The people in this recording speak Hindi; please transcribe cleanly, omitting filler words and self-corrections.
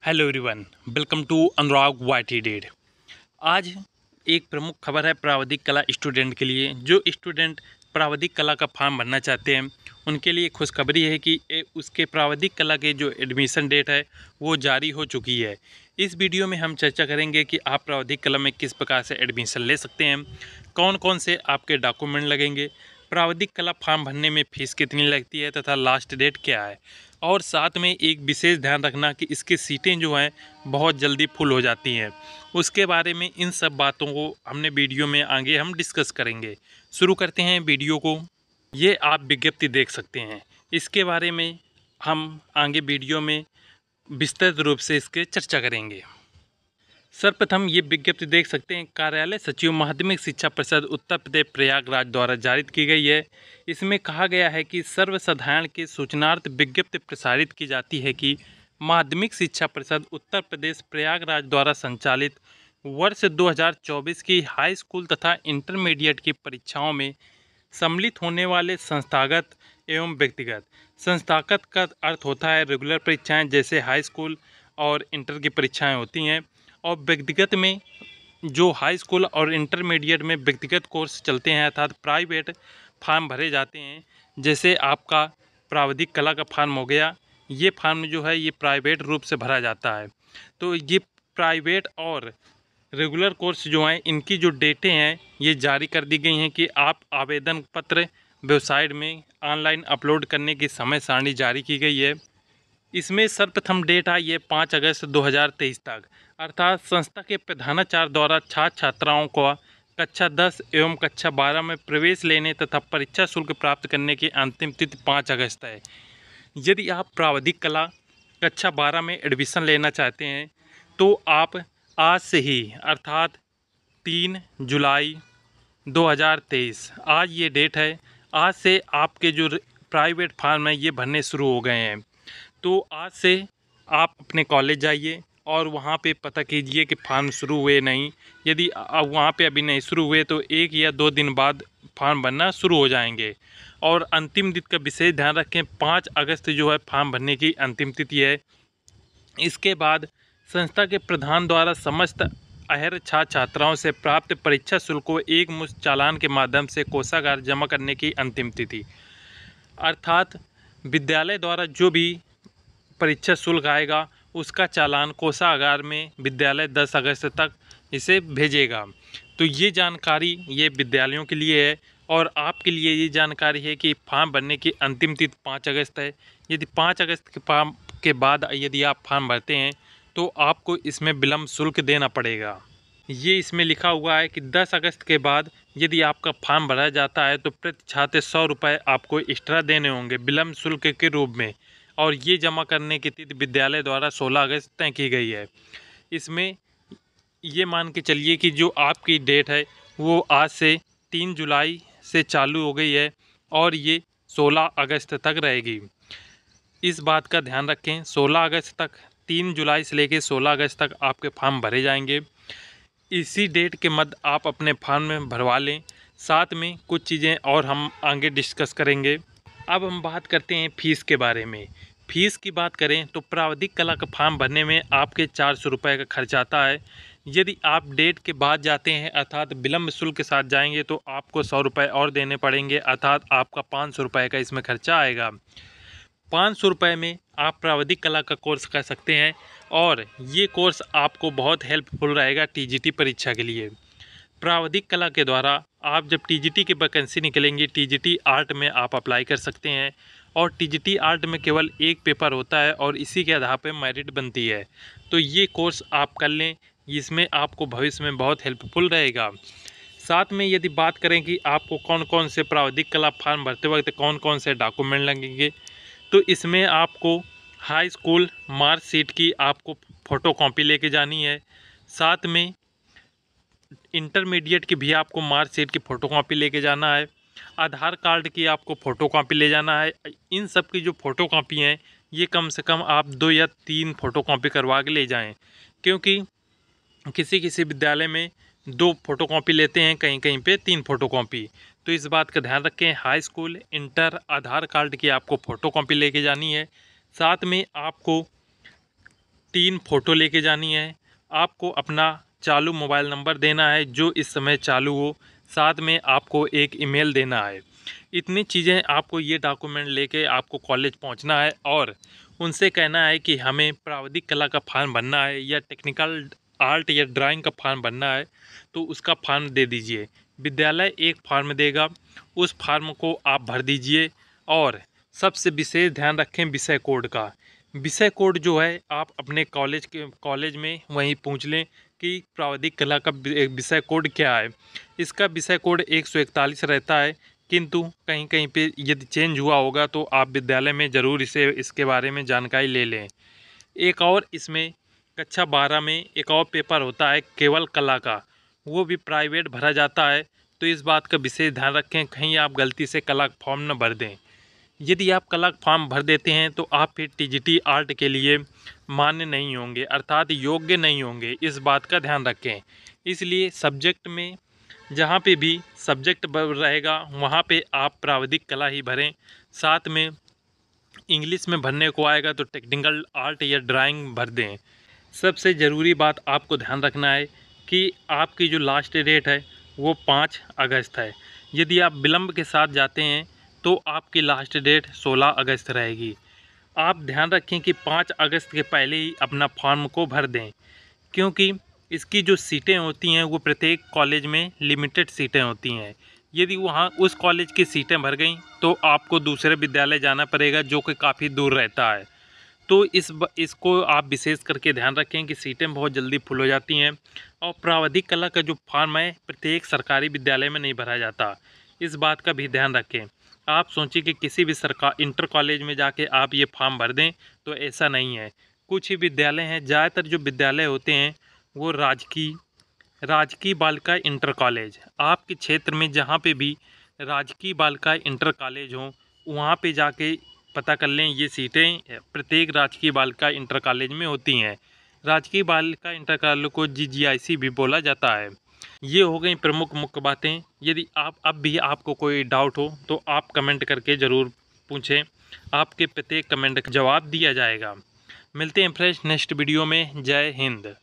Hello everyone, welcome to Anurag YT dead. आज एक प्रमुख खबर है प्रावधिक कला स्टूडेंट के लिए। जो स्टूडेंट प्रावधिक कला का फॉर्म भरना चाहते हैं उनके लिए खुशखबरी है कि उसके प्रावधिक कला के जो एडमिशन डेट है वो जारी हो चुकी है। इस वीडियो में हम चर्चा करेंगे कि आप प्रावधिक कला में किस प्रकार से एडमिशन ले सकते हैं, कौन कौन से आपके डॉक्यूमेंट लगेंगे, प्रावधिक कला फॉर्म भरने में फ़ीस कितनी लगती है तथा लास्ट डेट क्या है। और साथ में एक विशेष ध्यान रखना कि इसकी सीटें जो हैं बहुत जल्दी फुल हो जाती हैं। उसके बारे में इन सब बातों को हमने वीडियो में आगे हम डिस्कस करेंगे। शुरू करते हैं वीडियो को। ये आप विज्ञप्ति देख सकते हैं, इसके बारे में हम आगे वीडियो में विस्तृत रूप से इसके चर्चा करेंगे। सर्वप्रथम ये विज्ञप्ति देख सकते हैं, कार्यालय सचिव माध्यमिक शिक्षा परिषद उत्तर प्रदेश प्रयागराज द्वारा जारी की गई है। इसमें कहा गया है कि सर्वसाधारण के सूचनार्थ विज्ञप्ति प्रसारित की जाती है कि माध्यमिक शिक्षा परिषद उत्तर प्रदेश प्रयागराज द्वारा संचालित वर्ष 2024 की हाई स्कूल तथा इंटरमीडिएट की परीक्षाओं में सम्मिलित होने वाले संस्थागत एवं व्यक्तिगत। संस्थागत का अर्थ होता है रेगुलर परीक्षाएं जैसे हाई स्कूल और इंटर की परीक्षाएं होती हैं, और व्यक्तिगत में जो हाई स्कूल और इंटरमीडिएट में व्यक्तिगत कोर्स चलते हैं अर्थात प्राइवेट फार्म भरे जाते हैं। जैसे आपका प्रावधिक कला का फार्म हो गया, ये फार्म जो है ये प्राइवेट रूप से भरा जाता है। तो ये प्राइवेट और रेगुलर कोर्स जो हैं इनकी जो डेटें हैं ये जारी कर दी गई हैं कि आप आवेदन पत्र वेबसाइट में ऑनलाइन अपलोड करने की समय सारणी जारी की गई है। इसमें सर्वप्रथम डेट आई है 5 अगस्त 2023 तक, अर्थात संस्था के प्रधानाचार्य द्वारा छात्र छात्राओं को कक्षा 10 एवं कक्षा 12 में प्रवेश लेने तथा परीक्षा शुल्क प्राप्त करने की अंतिम तिथि 5 अगस्त है। यदि आप प्रावधिक कला कक्षा 12 में एडमिशन लेना चाहते हैं तो आप आज से ही अर्थात 3 जुलाई 2023 आज ये डेट है, आज से आपके जो प्राइवेट फार्म है ये भरने शुरू हो गए हैं। तो आज से आप अपने कॉलेज जाइए और वहाँ पे पता कीजिए कि फार्म शुरू हुए नहीं। यदि वहाँ पे अभी नहीं शुरू हुए तो 1 या 2 दिन बाद फार्म भरना शुरू हो जाएंगे। और अंतिम तिथि का विशेष ध्यान रखें, 5 अगस्त जो है फार्म भरने की अंतिम तिथि है। इसके बाद संस्था के प्रधान द्वारा समस्त अहर्य छात्र छात्राओं से प्राप्त परीक्षा शुल्क को एक मुश्त चालान के माध्यम से कोषागार जमा करने की अंतिम तिथि, अर्थात विद्यालय द्वारा जो भी परीक्षा शुल्क आएगा उसका चालान कोषागार में विद्यालय 10 अगस्त तक इसे भेजेगा। तो ये जानकारी ये विद्यालयों के लिए है, और आपके लिए ये जानकारी है कि फॉर्म भरने की अंतिम तिथि 5 अगस्त है। यदि 5 अगस्त के फॉर्म के बाद यदि आप फॉर्म भरते हैं तो आपको इसमें विलम्ब शुल्क देना पड़ेगा। ये इसमें लिखा हुआ है कि 10 अगस्त के बाद यदि आपका फॉर्म भरा जाता है तो प्रति छात्र 100 रुपये आपको एक्स्ट्रा देने होंगे विलम्ब शुल्क के रूप में, और ये जमा करने की तिथि विद्यालय द्वारा 16 अगस्त तय की गई है। इसमें ये मान के चलिए कि जो आपकी डेट है वो आज से 3 जुलाई से चालू हो गई है और ये 16 अगस्त तक रहेगी। इस बात का ध्यान रखें, 16 अगस्त तक, 3 जुलाई से लेकर 16 अगस्त तक आपके फॉर्म भरे जाएंगे। इसी डेट के मध्य आप अपने फॉर्म में भरवा लें। साथ में कुछ चीज़ें और हम आगे डिस्कस करेंगे। अब हम बात करते हैं फ़ीस के बारे में। फ़ीस की बात करें तो प्रावधिक कला का फॉर्म भरने में आपके 400 रुपये का खर्च आता है। यदि आप डेट के बाद जाते हैं अर्थात विलम्ब शुल्क के साथ जाएंगे तो आपको 100 रुपये और देने पड़ेंगे, अर्थात आपका 500 रुपये का इसमें खर्चा आएगा। 500 रुपये में आप प्रावधिक कला का कोर्स कर सकते हैं, और ये कोर्स आपको बहुत हेल्पफुल रहेगा टीजीटी परीक्षा के लिए। प्रावधिक कला के द्वारा आप जब टीजीटी की वैकेंसी निकलेंगी, टीजीटी आर्ट में आप अप्लाई कर सकते हैं, और टीजीटी आर्ट में केवल एक पेपर होता है और इसी के आधार पर मेरिट बनती है। तो ये कोर्स आप कर लें, इसमें आपको भविष्य में बहुत हेल्पफुल रहेगा। साथ में यदि बात करें कि आपको कौन कौन से प्रावधिक कला फॉर्म भरते वक्त कौन कौन से डॉक्यूमेंट लगेंगे, तो इसमें आपको हाई स्कूल मार्कशीट की आपको फ़ोटोकॉपी लेके जानी है। साथ में इंटरमीडिएट की भी आपको मार्कशीट की फ़ोटोकॉपी लेके जाना है। आधार कार्ड की आपको फ़ोटोकॉपी ले जाना है। इन सब की जो फ़ोटोकॉपी हैं ये कम से कम आप 2 या 3 फ़ोटोकॉपी करवा के ले जाएं, क्योंकि किसी किसी विद्यालय में 2 फ़ोटोकॉपी लेते हैं, कहीं कहीं पे 3 फ़ोटोकॉपी। तो इस बात का ध्यान रखें, हाई स्कूल इंटर आधार कार्ड की आपको फ़ोटोकॉपी लेके जानी है। साथ में आपको 3 फ़ोटो लेके जानी है। आपको अपना चालू मोबाइल नंबर देना है जो इस समय चालू हो, साथ में आपको एक ईमेल देना है। इतनी चीज़ें आपको ये डॉक्यूमेंट लेके आपको कॉलेज पहुंचना है और उनसे कहना है कि हमें प्राविधिक कला का फॉर्म भरना है या टेक्निकल आर्ट या ड्राइंग का फॉर्म भरना है, तो उसका फॉर्म दे दीजिए। विद्यालय एक फॉर्म देगा, उस फॉर्म को आप भर दीजिए। और सबसे विशेष ध्यान रखें विषय कोड का। विषय कोड जो है आप अपने कॉलेज में वहीं पूछ लें कि प्राविधिक कला का विषय कोड क्या है। इसका विषय कोड 141 रहता है, किंतु कहीं कहीं पे यदि चेंज हुआ होगा तो आप विद्यालय में ज़रूर इसके बारे में जानकारी ले लें। एक और इसमें कक्षा 12 में एक और पेपर होता है केवल कला का, वो भी प्राइवेट भरा जाता है, तो इस बात का विशेष ध्यान रखें कहीं आप गलती से कला फॉर्म न भर दें। यदि आप कला फॉर्म भर देते हैं तो आप फिर टीजीटी आर्ट के लिए मान्य नहीं होंगे, अर्थात योग्य नहीं होंगे। इस बात का ध्यान रखें। इसलिए सब्जेक्ट में जहाँ पे भी सब्जेक्ट रहेगा वहाँ पे आप प्राविधिक कला ही भरें। साथ में इंग्लिश में भरने को आएगा तो टेक्निकल आर्ट या ड्राइंग भर दें। सबसे ज़रूरी बात आपको ध्यान रखना है कि आपकी जो लास्ट डेट है वो 5 अगस्त है। यदि आप विलम्ब के साथ जाते हैं तो आपकी लास्ट डेट 16 अगस्त रहेगी। आप ध्यान रखें कि 5 अगस्त के पहले ही अपना फॉर्म को भर दें, क्योंकि इसकी जो सीटें होती हैं वो प्रत्येक कॉलेज में लिमिटेड सीटें होती हैं। यदि वहाँ उस कॉलेज की सीटें भर गई तो आपको दूसरे विद्यालय जाना पड़ेगा जो कि काफ़ी दूर रहता है। तो इसको आप विशेष करके ध्यान रखें कि सीटें बहुत जल्दी फुल हो जाती हैं। और प्राविधिक कला का जो फॉर्म है प्रत्येक सरकारी विद्यालय में नहीं भरा जाता, इस बात का भी ध्यान रखें। आप सोचिए कि किसी भी इंटर कॉलेज में जाके आप ये फॉर्म भर दें, तो ऐसा नहीं है। कुछ ही विद्यालय हैं, ज़्यादातर जो विद्यालय होते हैं वो राजकीय बालिका इंटर कॉलेज। आपके क्षेत्र में जहाँ पे भी राजकीय बालिका इंटर कॉलेज हो वहाँ पे जाके पता कर लें। ये सीटें प्रत्येक राजकीय बालिका इंटर कॉलेज में होती हैं। राजकीय बालिका इंटर कॉलेज को जीजीआईसी भी बोला जाता है। ये हो गई प्रमुख मुख्य बातें। यदि अब भी आपको कोई डाउट हो तो आप कमेंट करके ज़रूर पूछें, आपके प्रत्येक कमेंट का जवाब दिया जाएगा। मिलते हैं फ्रेंड्स नेक्स्ट वीडियो में। जय हिंद।